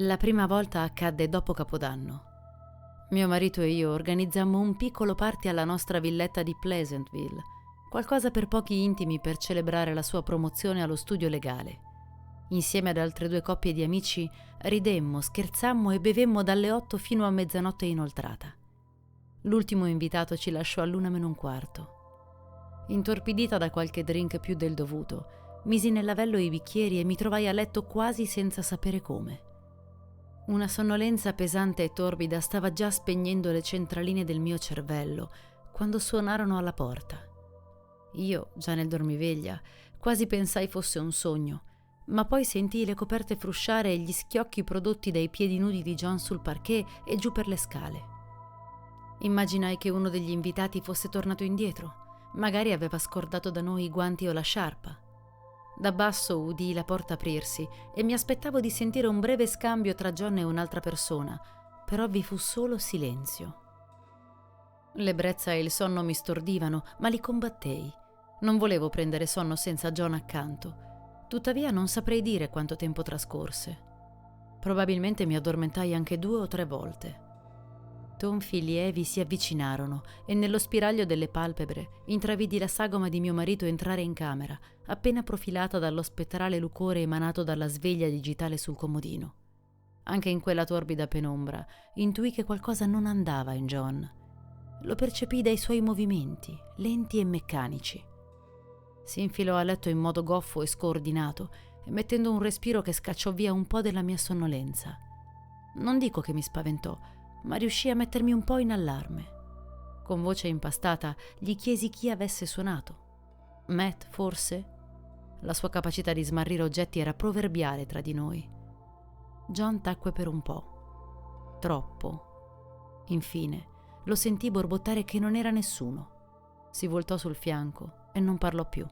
La prima volta accadde dopo Capodanno. Mio marito e io organizzammo un piccolo party alla nostra villetta di Pleasantville, qualcosa per pochi intimi per celebrare la sua promozione allo studio legale. Insieme ad altre 2 coppie di amici ridemmo, scherzammo e bevemmo dalle 8 fino a mezzanotte inoltrata. L'ultimo invitato ci lasciò all'1:45. Intorpidita da qualche drink più del dovuto, misi nel lavello i bicchieri e mi trovai a letto quasi senza sapere come. Una sonnolenza pesante e torbida stava già spegnendo le centraline del mio cervello quando suonarono alla porta. Io, già nel dormiveglia, quasi pensai fosse un sogno, ma poi sentii le coperte frusciare e gli schiocchi prodotti dai piedi nudi di John sul parquet e giù per le scale. Immaginai che uno degli invitati fosse tornato indietro. Magari aveva scordato da noi i guanti o la sciarpa. Da basso udii la porta aprirsi e mi aspettavo di sentire un breve scambio tra John e un'altra persona, però vi fu solo silenzio. L'ebbrezza e il sonno mi stordivano, ma li combattei. Non volevo prendere sonno senza John accanto. Tuttavia non saprei dire quanto tempo trascorse. Probabilmente mi addormentai anche 2 o 3 volte. Tonfi lievi si avvicinarono e nello spiraglio delle palpebre intravidi la sagoma di mio marito entrare in camera, appena profilata dallo spettrale lucore emanato dalla sveglia digitale sul comodino. Anche in quella torbida penombra intuì che qualcosa non andava in John. Lo percepii dai suoi movimenti, lenti e meccanici. Si infilò a letto in modo goffo e scordinato, emettendo un respiro che scacciò via un po' della mia sonnolenza. Non dico che mi spaventò, ma riuscì a mettermi un po' in allarme. Con voce impastata gli chiesi chi avesse suonato. Matt, forse? La sua capacità di smarrire oggetti era proverbiale tra di noi. John tacque per un po'. Troppo. Infine, lo sentii borbottare che non era nessuno. Si voltò sul fianco e non parlò più.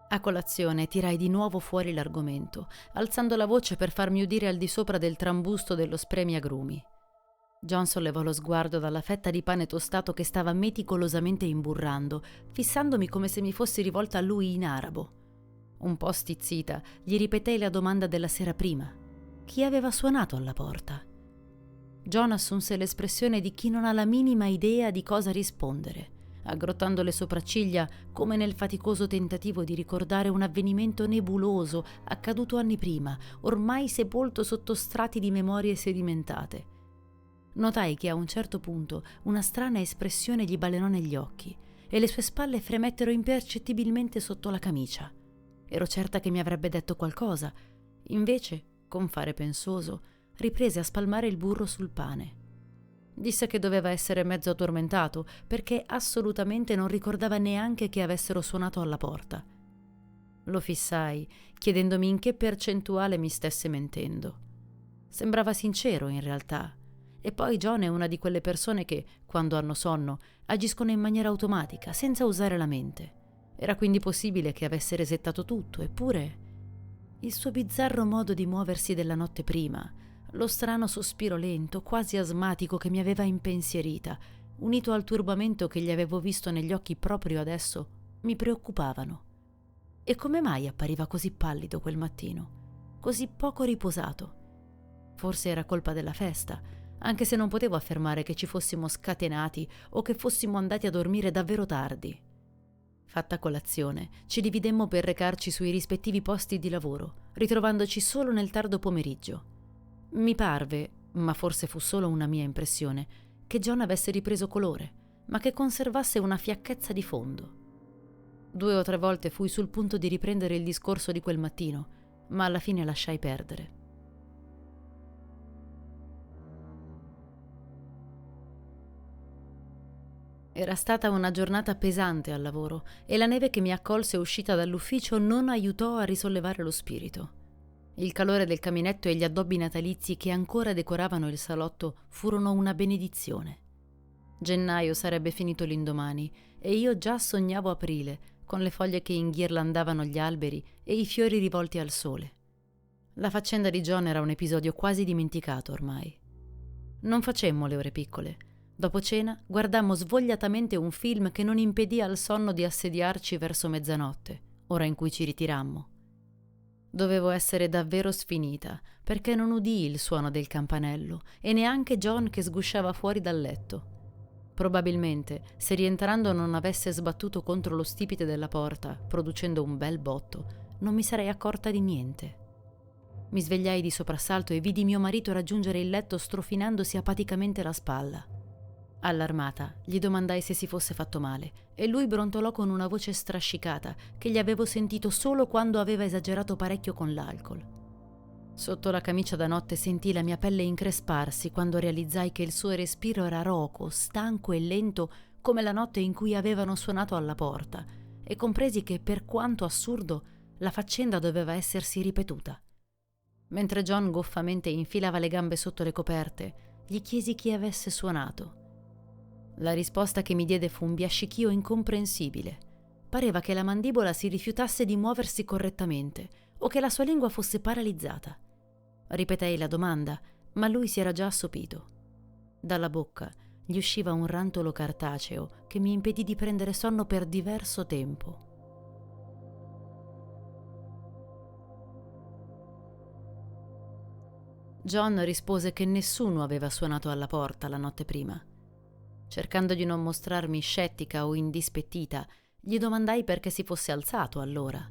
A colazione tirai di nuovo fuori l'argomento, alzando la voce per farmi udire al di sopra del trambusto dello spremiagrumi. John sollevò lo sguardo dalla fetta di pane tostato che stava meticolosamente imburrando, fissandomi come se mi fossi rivolta a lui in arabo. Un po' stizzita, gli ripetei la domanda della sera prima. Chi aveva suonato alla porta? John assunse l'espressione di chi non ha la minima idea di cosa rispondere, aggrottando le sopracciglia come nel faticoso tentativo di ricordare un avvenimento nebuloso accaduto anni prima, ormai sepolto sotto strati di memorie sedimentate. Notai che a un certo punto una strana espressione gli balenò negli occhi e le sue spalle fremettero impercettibilmente sotto la camicia. Ero certa che mi avrebbe detto qualcosa. Invece, con fare pensoso, riprese a spalmare il burro sul pane. Disse che doveva essere mezzo addormentato perché assolutamente non ricordava neanche che avessero suonato alla porta. Lo fissai, chiedendomi in che percentuale mi stesse mentendo. Sembrava sincero in realtà. E poi John è una di quelle persone che, quando hanno sonno, agiscono in maniera automatica, senza usare la mente. Era quindi possibile che avesse resettato tutto, eppure il suo bizzarro modo di muoversi della notte prima, lo strano sospiro lento, quasi asmatico che mi aveva impensierita, unito al turbamento che gli avevo visto negli occhi proprio adesso, mi preoccupavano. E come mai appariva così pallido quel mattino, così poco riposato? Forse era colpa della festa, anche se non potevo affermare che ci fossimo scatenati o che fossimo andati a dormire davvero tardi. Fatta colazione, ci dividemmo per recarci sui rispettivi posti di lavoro, ritrovandoci solo nel tardo pomeriggio. Mi parve, ma forse fu solo una mia impressione, che John avesse ripreso colore, ma che conservasse una fiacchezza di fondo. 2 o 3 volte fui sul punto di riprendere il discorso di quel mattino, ma alla fine lasciai perdere. Era stata una giornata pesante al lavoro e la neve che mi accolse uscita dall'ufficio non aiutò a risollevare lo spirito. Il calore del caminetto e gli addobbi natalizi che ancora decoravano il salotto furono una benedizione. Gennaio sarebbe finito l'indomani e io già sognavo aprile, con le foglie che inghirlandavano gli alberi e i fiori rivolti al sole. La faccenda di John era un episodio quasi dimenticato ormai. Non facemmo le ore piccole. Dopo cena guardammo svogliatamente un film che non impedì al sonno di assediarci verso mezzanotte, ora in cui ci ritirammo. Dovevo essere davvero sfinita, perché non udii il suono del campanello e neanche John che sgusciava fuori dal letto. Probabilmente, se rientrando non avesse sbattuto contro lo stipite della porta, producendo un bel botto, non mi sarei accorta di niente. Mi svegliai di soprassalto e vidi mio marito raggiungere il letto strofinandosi apaticamente la spalla. Allarmata, gli domandai se si fosse fatto male e lui brontolò con una voce strascicata che gli avevo sentito solo quando aveva esagerato parecchio con l'alcol. Sotto la camicia da notte sentii la mia pelle incresparsi quando realizzai che il suo respiro era roco, stanco e lento come la notte in cui avevano suonato alla porta e compresi che, per quanto assurdo, la faccenda doveva essersi ripetuta. Mentre John goffamente infilava le gambe sotto le coperte, gli chiesi chi avesse suonato. La risposta che mi diede fu un biascichio incomprensibile. Pareva che la mandibola si rifiutasse di muoversi correttamente o che la sua lingua fosse paralizzata. Ripetei la domanda, ma lui si era già assopito. Dalla bocca gli usciva un rantolo cartaceo che mi impedì di prendere sonno per diverso tempo. John rispose che nessuno aveva suonato alla porta la notte prima. Cercando di non mostrarmi scettica o indispettita, gli domandai perché si fosse alzato allora.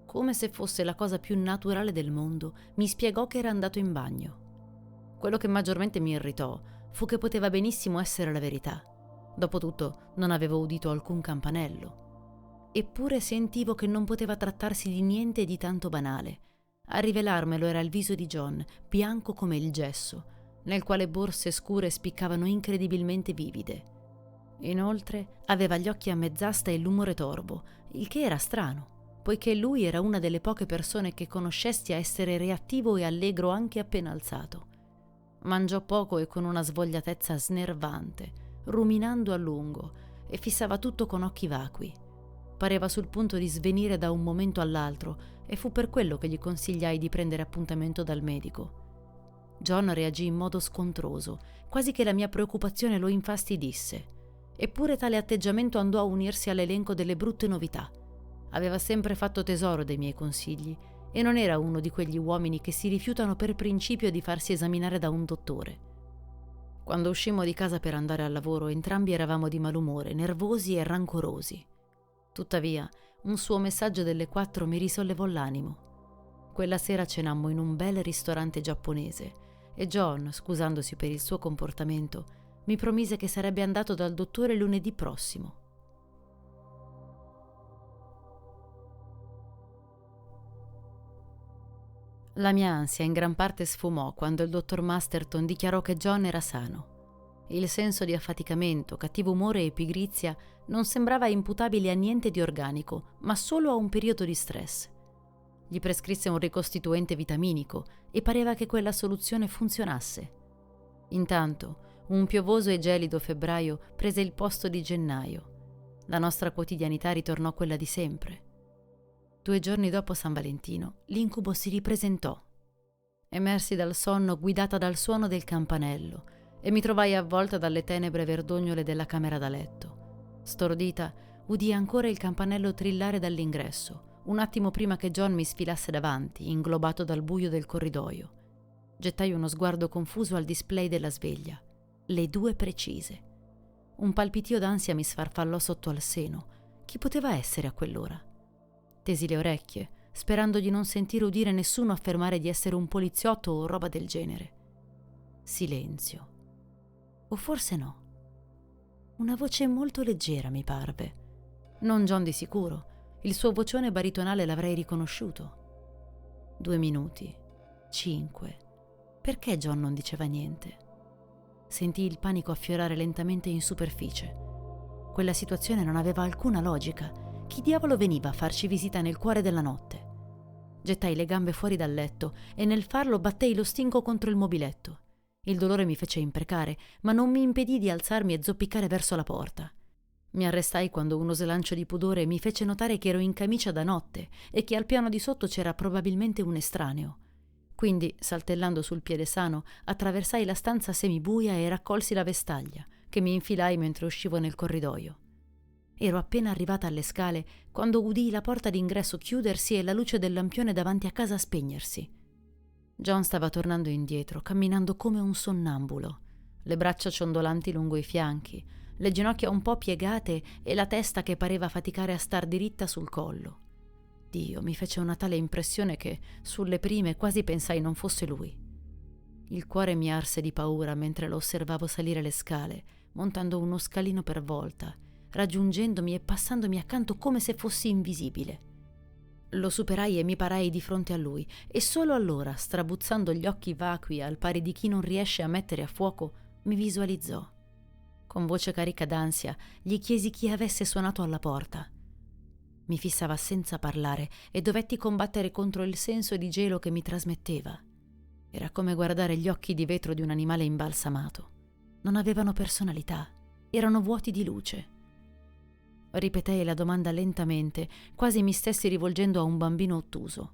Come se fosse la cosa più naturale del mondo, mi spiegò che era andato in bagno. Quello che maggiormente mi irritò fu che poteva benissimo essere la verità. Dopotutto non avevo udito alcun campanello. Eppure sentivo che non poteva trattarsi di niente di tanto banale. A rivelarmelo era il viso di John, bianco come il gesso, nel quale borse scure spiccavano incredibilmente vivide. Inoltre aveva gli occhi a mezz'asta e l'umore torvo, il che era strano, poiché lui era una delle poche persone che conoscesti a essere reattivo e allegro anche appena alzato. Mangiò poco e con una svogliatezza snervante, ruminando a lungo, e fissava tutto con occhi vacui. Pareva sul punto di svenire da un momento all'altro e fu per quello che gli consigliai di prendere appuntamento dal medico. John reagì in modo scontroso, quasi che la mia preoccupazione lo infastidisse. Eppure tale atteggiamento andò a unirsi all'elenco delle brutte novità. Aveva sempre fatto tesoro dei miei consigli e non era uno di quegli uomini che si rifiutano per principio di farsi esaminare da un dottore. Quando uscimmo di casa per andare al lavoro, entrambi eravamo di malumore, nervosi e rancorosi. Tuttavia, un suo messaggio delle 4 mi risollevò l'animo. Quella sera cenammo in un bel ristorante giapponese e John, scusandosi per il suo comportamento, mi promise che sarebbe andato dal dottore lunedì prossimo. La mia ansia in gran parte sfumò quando il dottor Masterton dichiarò che John era sano. Il senso di affaticamento, cattivo umore e pigrizia non sembrava imputabile a niente di organico, ma solo a un periodo di stress. Gli prescrisse un ricostituente vitaminico e pareva che quella soluzione funzionasse. Intanto, un piovoso e gelido febbraio prese il posto di gennaio. La nostra quotidianità ritornò quella di sempre. 2 giorni dopo San Valentino, l'incubo si ripresentò. Emersi dal sonno guidata dal suono del campanello e mi trovai avvolta dalle tenebre verdognole della camera da letto. Stordita, udii ancora il campanello trillare dall'ingresso, un attimo prima che John mi sfilasse davanti, inglobato dal buio del corridoio. Gettai uno sguardo confuso al display della sveglia. Le 2 precise. Un palpitio d'ansia mi sfarfallò sotto al seno. Chi poteva essere a quell'ora? Tesi le orecchie, sperando di non sentire udire nessuno affermare di essere un poliziotto o roba del genere. Silenzio. O forse no. Una voce molto leggera, mi parve. Non John di sicuro. Il suo vocione baritonale l'avrei riconosciuto. 2 minuti. 5. Perché John non diceva niente? Sentii il panico affiorare lentamente in superficie. Quella situazione non aveva alcuna logica. Chi diavolo veniva a farci visita nel cuore della notte? Gettai le gambe fuori dal letto e nel farlo battei lo stinco contro il mobiletto. Il dolore mi fece imprecare, ma non mi impedì di alzarmi e zoppicare verso la porta. Mi arrestai quando uno slancio di pudore mi fece notare che ero in camicia da notte e che al piano di sotto c'era probabilmente un estraneo. Quindi, saltellando sul piede sano, attraversai la stanza semibuia e raccolsi la vestaglia, che mi infilai mentre uscivo nel corridoio. Ero appena arrivata alle scale quando udii la porta d'ingresso chiudersi e la luce del lampione davanti a casa spegnersi. John stava tornando indietro, camminando come un sonnambulo, le braccia ciondolanti lungo i fianchi, le ginocchia un po' piegate e la testa che pareva faticare a star diritta sul collo. Dio, mi fece una tale impressione che, sulle prime, quasi pensai non fosse lui. Il cuore mi arse di paura mentre lo osservavo salire le scale, montando uno scalino per volta, raggiungendomi e passandomi accanto come se fossi invisibile. Lo superai e mi parai di fronte a lui, e solo allora, strabuzzando gli occhi vacui al pari di chi non riesce a mettere a fuoco, mi visualizzò. Con voce carica d'ansia gli chiesi chi avesse suonato alla porta. Mi fissava senza parlare e dovetti combattere contro il senso di gelo che mi trasmetteva. Era come guardare gli occhi di vetro di un animale imbalsamato. Non avevano personalità, erano vuoti di luce. Ripetei la domanda lentamente, quasi mi stessi rivolgendo a un bambino ottuso.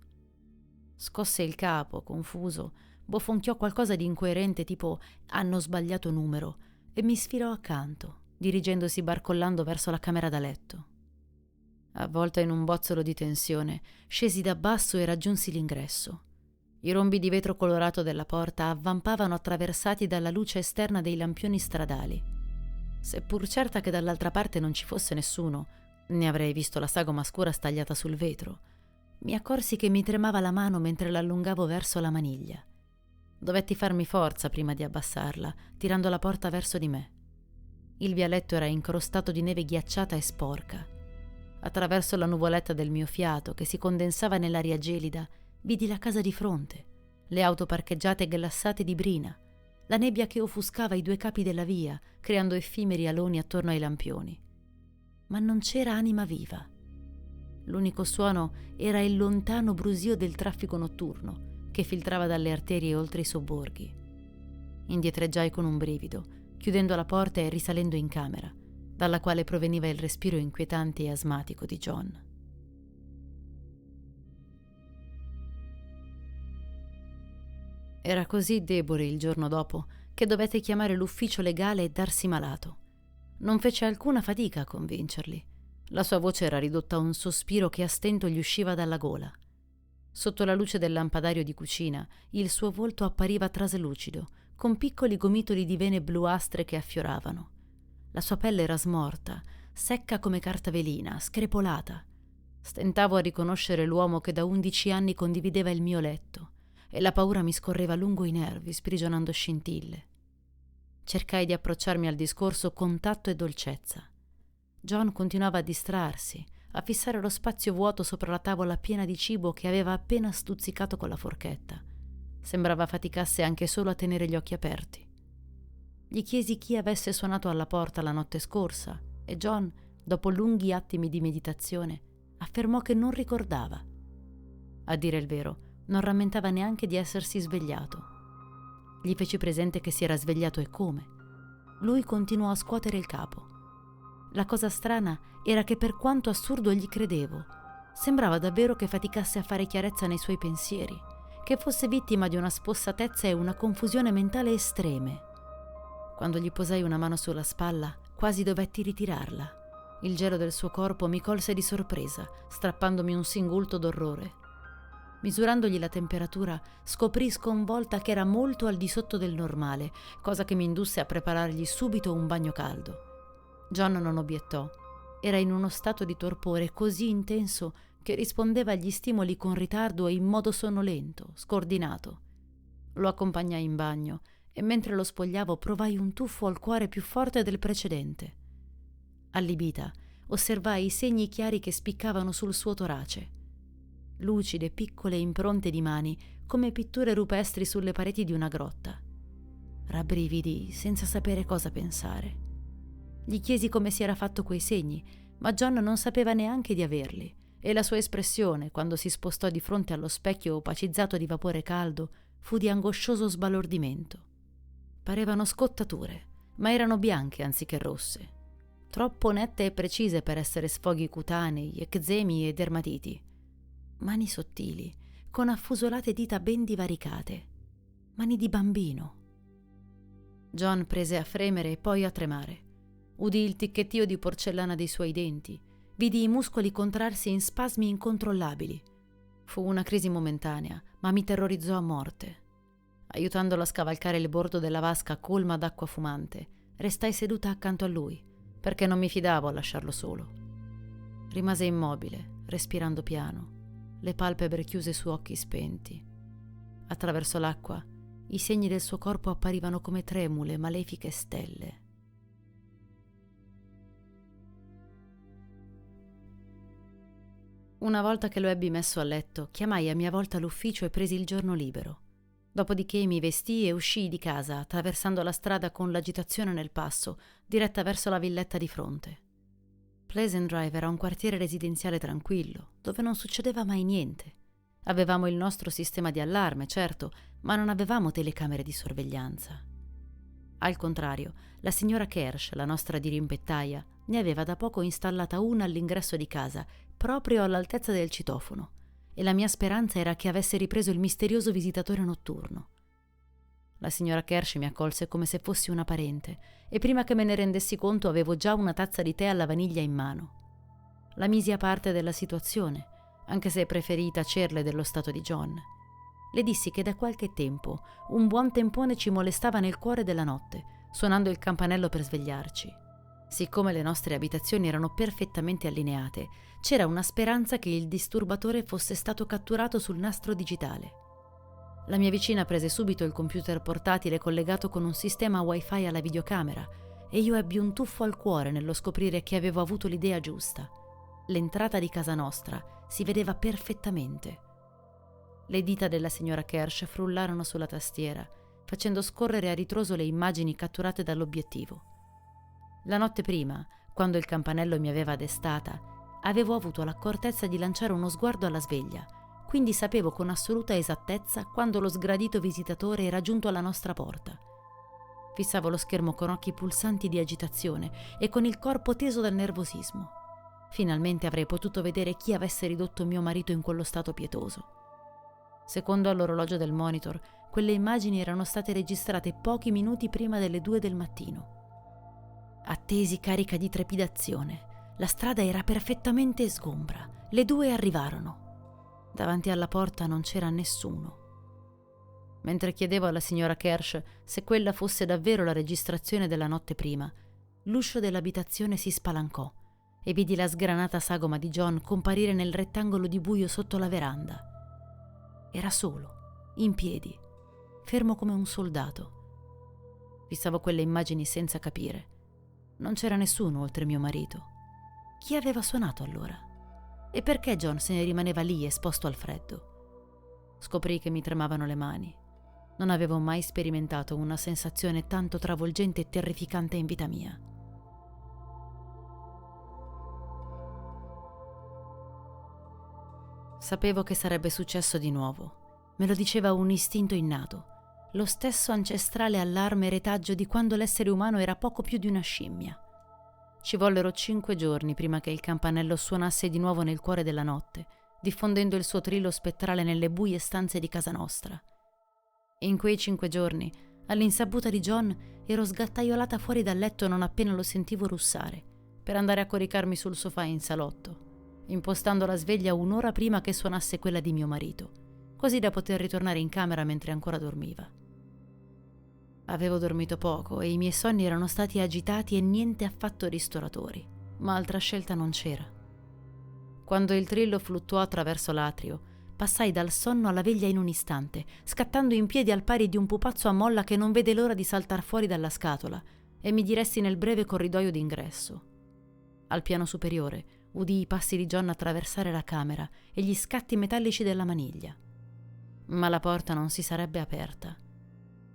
Scosse il capo, confuso, bofonchiò qualcosa di incoerente tipo «hanno sbagliato numero» e mi sfilò accanto, dirigendosi barcollando verso la camera da letto. Avvolta in un bozzolo di tensione, scesi da basso e raggiunsi l'ingresso. I rombi di vetro colorato della porta avvampavano attraversati dalla luce esterna dei lampioni stradali. Seppur certa che dall'altra parte non ci fosse nessuno, ne avrei visto la sagoma scura stagliata sul vetro, mi accorsi che mi tremava la mano mentre l'allungavo verso la maniglia. Dovetti farmi forza prima di abbassarla, tirando la porta verso di me. Il vialetto era incrostato di neve ghiacciata e sporca. Attraverso la nuvoletta del mio fiato, che si condensava nell'aria gelida, vidi la casa di fronte, le auto parcheggiate e glassate di brina, la nebbia che offuscava i due capi della via, creando effimeri aloni attorno ai lampioni. Ma non c'era anima viva. L'unico suono era il lontano brusio del traffico notturno, che filtrava dalle arterie oltre i sobborghi. Indietreggiai con un brivido, chiudendo la porta e risalendo in camera, dalla quale proveniva il respiro inquietante e asmatico di John. Era così debole il giorno dopo che dovette chiamare l'ufficio legale e darsi malato. Non fece alcuna fatica a convincerli. La sua voce era ridotta a un sospiro che a stento gli usciva dalla gola. Sotto la luce del lampadario di cucina, il suo volto appariva traselucido, con piccoli gomitoli di vene bluastre che affioravano. La sua pelle era smorta, secca come carta velina, screpolata. Stentavo a riconoscere l'uomo che da 11 anni condivideva il mio letto, e la paura mi scorreva lungo i nervi, sprigionando scintille. Cercai di approcciarmi al discorso con tatto e dolcezza. John continuava a distrarsi, a fissare lo spazio vuoto sopra la tavola piena di cibo che aveva appena stuzzicato con la forchetta. Sembrava faticasse anche solo a tenere gli occhi aperti. Gli chiesi chi avesse suonato alla porta la notte scorsa e John, dopo lunghi attimi di meditazione, affermò che non ricordava. A dire il vero, non rammentava neanche di essersi svegliato. Gli feci presente che si era svegliato e come. Lui continuò a scuotere il capo. La cosa strana era che, per quanto assurdo gli credevo, sembrava davvero che faticasse a fare chiarezza nei suoi pensieri, che fosse vittima di una spossatezza e una confusione mentale estreme. Quando gli posai una mano sulla spalla, quasi dovetti ritirarla. Il gelo del suo corpo mi colse di sorpresa, strappandomi un singulto d'orrore. Misurandogli la temperatura, scoprì sconvolta che era molto al di sotto del normale, cosa che mi indusse a preparargli subito un bagno caldo. John non obiettò. Era in uno stato di torpore così intenso che rispondeva agli stimoli con ritardo e in modo sonnolento, scordinato. Lo accompagnai in bagno e mentre lo spogliavo provai un tuffo al cuore più forte del precedente. Allibita, osservai i segni chiari che spiccavano sul suo torace. Lucide, piccole impronte di mani, come pitture rupestri sulle pareti di una grotta. Rabbrividii, senza sapere cosa pensare. Gli chiesi come si era fatto quei segni, ma John non sapeva neanche di averli, e la sua espressione, quando si spostò di fronte allo specchio opacizzato di vapore caldo, fu di angoscioso sbalordimento. Parevano scottature, ma erano bianche anziché rosse, troppo nette e precise per essere sfoghi cutanei, eczemi e dermatiti. Mani sottili, con affusolate dita ben divaricate. Mani di bambino. John prese a fremere e poi a tremare. Udii il ticchettio di porcellana dei suoi denti. Vidi i muscoli contrarsi in spasmi incontrollabili. Fu una crisi momentanea, ma mi terrorizzò a morte. Aiutandolo a scavalcare il bordo della vasca colma d'acqua fumante, restai seduta accanto a lui, perché non mi fidavo a lasciarlo solo. Rimase immobile, respirando piano, le palpebre chiuse su occhi spenti. Attraverso l'acqua, i segni del suo corpo apparivano come tremule, malefiche stelle. Una volta che lo ebbi messo a letto, chiamai a mia volta l'ufficio e presi il giorno libero. Dopodiché mi vestii e uscii di casa, attraversando la strada con l'agitazione nel passo, diretta verso la villetta di fronte. Pleasant Drive era un quartiere residenziale tranquillo, dove non succedeva mai niente. Avevamo il nostro sistema di allarme, certo, ma non avevamo telecamere di sorveglianza. Al contrario, la signora Kersh, la nostra dirimpettaia, ne aveva da poco installata una all'ingresso di casa, proprio all'altezza del citofono, e la mia speranza era che avesse ripreso il misterioso visitatore notturno. La signora Kersh mi accolse come se fossi una parente, e prima che me ne rendessi conto avevo già una tazza di tè alla vaniglia in mano. La misi a parte della situazione, anche se preferii tacerle dello stato di John. Le dissi che da qualche tempo un buon tempone ci molestava nel cuore della notte, suonando il campanello per svegliarci. Siccome le nostre abitazioni erano perfettamente allineate, c'era una speranza che il disturbatore fosse stato catturato sul nastro digitale. La mia vicina prese subito il computer portatile collegato con un sistema Wi-Fi alla videocamera e io ebbi un tuffo al cuore nello scoprire che avevo avuto l'idea giusta. L'entrata di casa nostra si vedeva perfettamente. Le dita della signora Kersh frullarono sulla tastiera, facendo scorrere a ritroso le immagini catturate dall'obiettivo. La notte prima, quando il campanello mi aveva destata, avevo avuto l'accortezza di lanciare uno sguardo alla sveglia, quindi sapevo con assoluta esattezza quando lo sgradito visitatore era giunto alla nostra porta. Fissavo lo schermo con occhi pulsanti di agitazione e con il corpo teso dal nervosismo. Finalmente avrei potuto vedere chi avesse ridotto mio marito in quello stato pietoso. Secondo l'orologio del monitor, quelle immagini erano state registrate pochi minuti prima delle 2 del mattino. Attesi carica di trepidazione. La strada era perfettamente sgombra. Le 2 arrivarono. Davanti alla porta non c'era nessuno. Mentre chiedevo alla signora Kersh se quella fosse davvero la registrazione della notte prima, l'uscio dell'abitazione si spalancò e vidi la sgranata sagoma di John comparire nel rettangolo di buio sotto la veranda. Era solo, in piedi, fermo come un soldato. Fissavo quelle immagini senza capire. Non c'era nessuno oltre mio marito. Chi aveva suonato allora? E perché John se ne rimaneva lì esposto al freddo? Scoprii che mi tremavano le mani. Non avevo mai sperimentato una sensazione tanto travolgente e terrificante in vita mia. Sapevo che sarebbe successo di nuovo. Me lo diceva un istinto innato, lo stesso ancestrale allarme e retaggio di quando l'essere umano era poco più di una scimmia. Ci vollero 5 giorni prima che il campanello suonasse di nuovo nel cuore della notte, diffondendo il suo trillo spettrale nelle buie stanze di casa nostra. In quei 5 giorni, all'insaputa di John, ero sgattaiolata fuori dal letto non appena lo sentivo russare, per andare a coricarmi sul sofà in salotto, impostando la sveglia un'ora prima che suonasse quella di mio marito, così da poter ritornare in camera mentre ancora dormiva. Avevo dormito poco e i miei sonni erano stati agitati e niente affatto ristoratori, ma altra scelta non c'era. Quando il trillo fluttuò attraverso l'atrio, passai dal sonno alla veglia in un istante, scattando in piedi al pari di un pupazzo a molla che non vede l'ora di saltar fuori dalla scatola, e mi diressi nel breve corridoio d'ingresso. Al piano superiore udii i passi di John attraversare la camera e gli scatti metallici della maniglia. Ma la porta non si sarebbe aperta.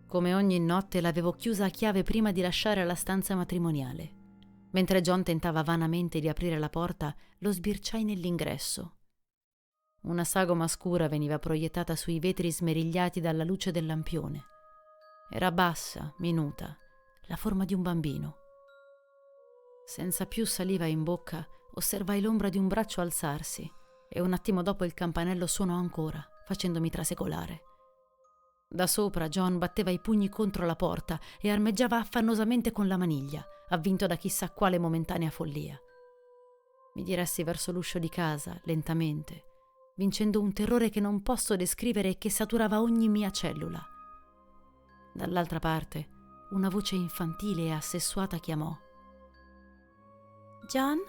Come ogni notte l'avevo chiusa a chiave prima di lasciare la stanza matrimoniale. Mentre John tentava vanamente di aprire la porta, lo sbirciai nell'ingresso. Una sagoma scura veniva proiettata sui vetri smerigliati dalla luce del lampione. Era bassa, minuta, la forma di un bambino. Senza più saliva in bocca, osservai l'ombra di un braccio alzarsi e un attimo dopo il campanello suonò ancora, facendomi trasecolare. Da sopra John batteva i pugni contro la porta e armeggiava affannosamente con la maniglia, avvinto da chissà quale momentanea follia. Mi diressi verso l'uscio di casa, lentamente, vincendo un terrore che non posso descrivere e che saturava ogni mia cellula. Dall'altra parte, una voce infantile e assessuata chiamò. John?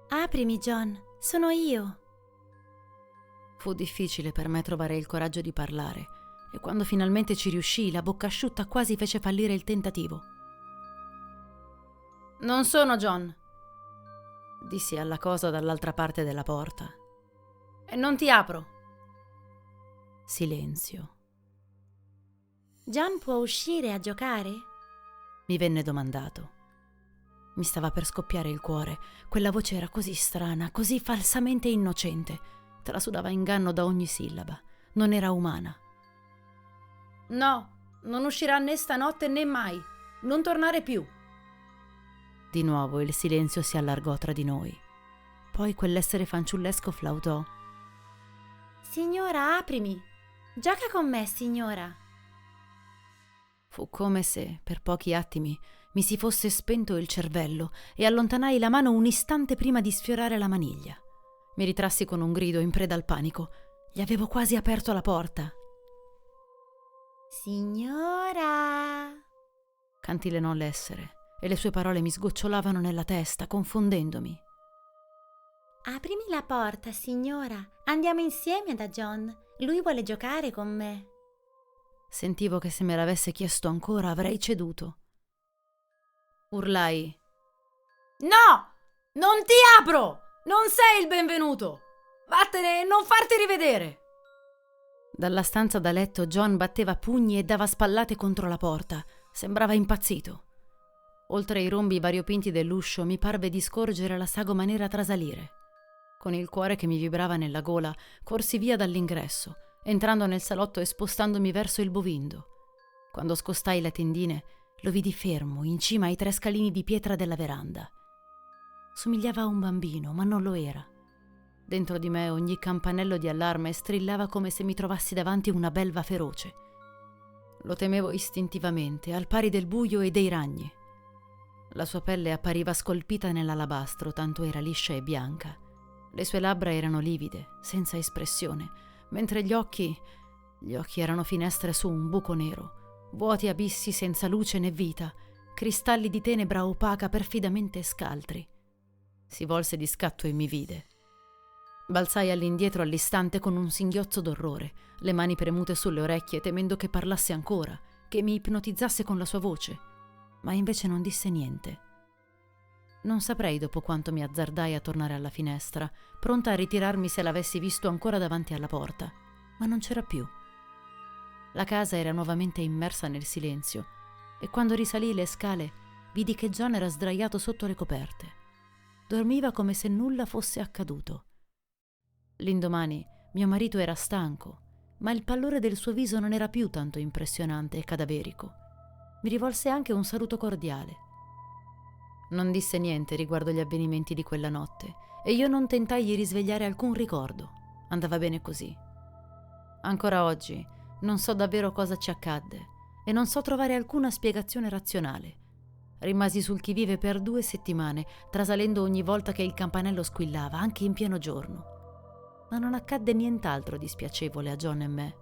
Aprimi, John, sono io. Fu difficile per me trovare il coraggio di parlare e quando finalmente ci riuscii, la bocca asciutta quasi fece fallire il tentativo. Non sono John, dissi alla cosa dall'altra parte della porta. E non ti apro. Silenzio. John può uscire a giocare? Mi venne domandato. Mi stava per scoppiare il cuore. Quella voce era così strana, così falsamente innocente. Trasudava inganno da ogni sillaba. Non era umana. No, non uscirà né stanotte né mai. Non tornare più. Di nuovo il silenzio si allargò tra di noi. Poi quell'essere fanciullesco flautò. Signora, aprimi. Gioca con me, signora. Fu come se, per pochi attimi, mi si fosse spento il cervello e allontanai la mano un istante prima di sfiorare la maniglia. Mi ritrassi con un grido in preda al panico. Gli avevo quasi aperto la porta. Signora! Cantilenò l'essere e le sue parole mi sgocciolavano nella testa, confondendomi. Aprimi la porta, signora. Andiamo insieme da John. Lui vuole giocare con me. Sentivo che se me l'avesse chiesto ancora avrei ceduto. Urlai. No! Non ti apro! Non sei il benvenuto! Vattene e non farti rivedere! Dalla stanza da letto John batteva pugni e dava spallate contro la porta. Sembrava impazzito. Oltre i rombi variopinti dell'uscio mi parve di scorgere la sagoma nera trasalire. Con il cuore che mi vibrava nella gola, corsi via dall'ingresso, entrando nel salotto e spostandomi verso il bovindo. Quando scostai le tendine, lo vidi fermo, in cima ai 3 scalini di pietra della veranda. Somigliava a un bambino, ma non lo era. Dentro di me ogni campanello di allarme strillava come se mi trovassi davanti una belva feroce. Lo temevo istintivamente, al pari del buio e dei ragni. La sua pelle appariva scolpita nell'alabastro, tanto era liscia e bianca. Le sue labbra erano livide, senza espressione, mentre gli occhi erano finestre su un buco nero, vuoti abissi senza luce né vita, cristalli di tenebra opaca perfidamente scaltri. Si volse di scatto e mi vide. Balzai all'indietro all'istante con un singhiozzo d'orrore, le mani premute sulle orecchie, temendo che parlasse ancora, che mi ipnotizzasse con la sua voce, ma invece non disse niente. Non saprei dopo quanto mi azzardai a tornare alla finestra, pronta a ritirarmi se l'avessi visto ancora davanti alla porta, ma non c'era più. La casa era nuovamente immersa nel silenzio e quando risalii le scale vidi che John era sdraiato sotto le coperte. Dormiva come se nulla fosse accaduto. L'indomani mio marito era stanco, ma il pallore del suo viso non era più tanto impressionante e cadaverico. Mi rivolse anche un saluto cordiale. Non disse niente riguardo gli avvenimenti di quella notte e io non tentai di risvegliare alcun ricordo. Andava bene così. Ancora oggi non so davvero cosa ci accadde e non so trovare alcuna spiegazione razionale. Rimasi sul chi vive per 2 settimane, trasalendo ogni volta che il campanello squillava, anche in pieno giorno. Ma non accadde nient'altro di spiacevole a John e me.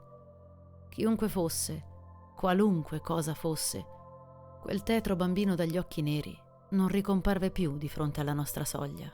Chiunque fosse, qualunque cosa fosse, quel tetro bambino dagli occhi neri non ricomparve più di fronte alla nostra soglia.